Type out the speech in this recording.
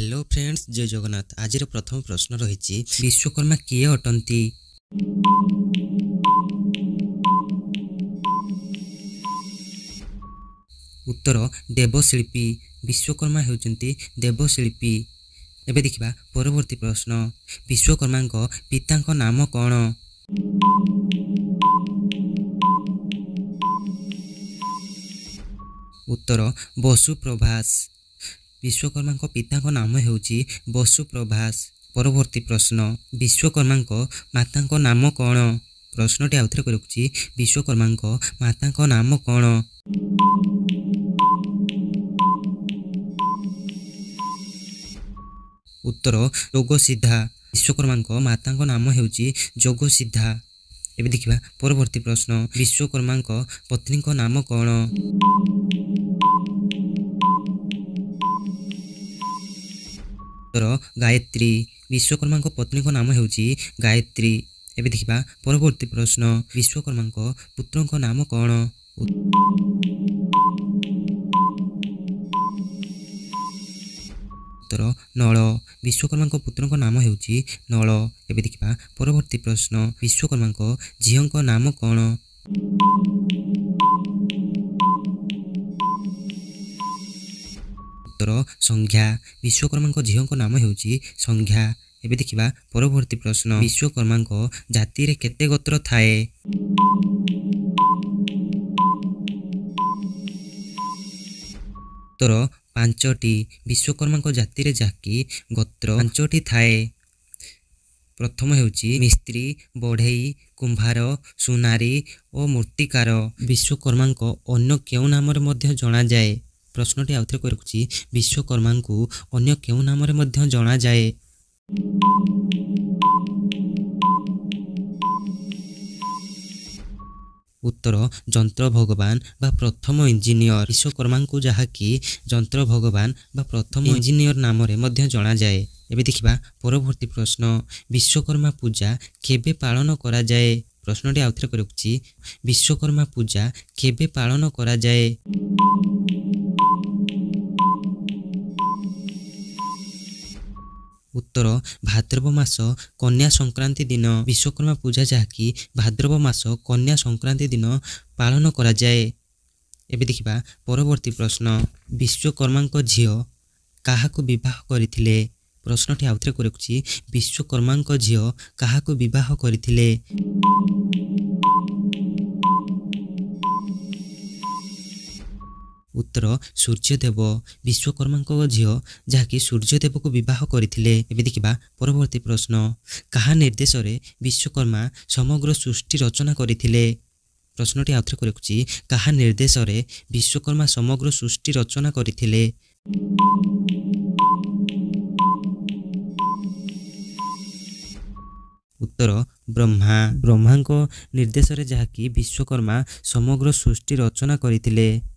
Hello friends, जय जगन्नाथ। आज प्रथम प्रश्न रही विश्वकर्मा किए अटंती? उत्तर देवशिल्पी। विश्वकर्मा होउचंती देवशिल्पी। एबे देखिबा परवर्ती प्रश्न, विश्वकर्मा पिता नाम कौन? उत्तर बसुप्रभास। विश्वकर्मा पिता नाम हेउची बसुप्रभास। परवर्ती प्रश्न, विश्वकर्मा माता नाम कौन? प्रश्नटी आउथरे करुछि, विश्वकर्मा माता नाम कौन? उत्तर जोगसिद्धा। विश्वकर्मा माता नाम हेउची जोगसिद्धा। एबे देखिबा परवर्ती प्रश्न, विश्वकर्मा पत्नी नाम कौन? उत्तर गायत्री। विश्वकर्मा पत्नी नाम हेउची गायत्री। एबे देखिबा परवर्ती प्रश्न, विश्वकर्मा पुत्र नाम कौन? उत्तर नल। विश्वकर्मा पुत्र नाम हेउची नल। एबे देखिबा परवर्ती प्रश्न, विश्वकर्मा झील नाम कौन? उत्तर संज्ञा। विश्वकर्मा झील नाम हेउची संज्ञा। एबे देखिबा परवर्ती प्रश्न, विश्वकर्मा जाति रे केते गोत्र थाए? उत्तर 5टी। विश्वकर्मा जाति रे जाकी गोत्र 5टी थाए। प्रथम हेउची मिस्त्री, बढ़ई, कुंभार, सुनारी और मूर्तिकार। विश्वकर्मा अन्य केउ नाम रे मध्य जणा जाए? प्रश्नटी आउथरे करुछि, विश्वकर्मा को अन्य केउ नाम रे मध्य जणा जाए? उत्तर जंत्र भगवान बा प्रथम इंजीनियर। विश्वकर्मा को जहाँकि जंत्र भगवान बा प्रथम इंजीनियर नाम रे मध्य जणा जाए। एबे देखिबा परवर्ती प्रश्न, विश्वकर्मा पूजा केबे पालन करा जाए? प्रश्नटी आउथरे करुछि, विश्वकर्मा पूजा केबे पालन करा जाए? उत्तर भाद्रव मास कन्या संक्रांति दिन। विश्वकर्मा पूजा जहाँकि भाद्रव मास कन्या संक्रांति दिन पालन करा जाए। एबे देखिबा परवर्ती प्रश्न, विश्वकर्मा झियो काहाकु विवाह करिथिले? प्रश्नटी आउथरे करुछि, विश्वकर्मा झियो काहाकु विवाह करिथिले? उत्तर सूर्यदेव। विश्वकर्मा झियो जहाँकि सूर्यदेव को विवाह करथिले। एबे देखिबा परवर्ती प्रश्न, काहा निर्देश रे विश्वकर्मा समग्र सृष्टि रचना करथिले? प्रश्नटी आउथरे करुछि, काहा निर्देश रे विश्वकर्मा समग्र सृष्टि रचना करथिले? उत्तर ब्रह्मा। ब्रह्मा निर्देश रे जहाँकि विश्वकर्मा समग्र सृष्टि रचना करथिले।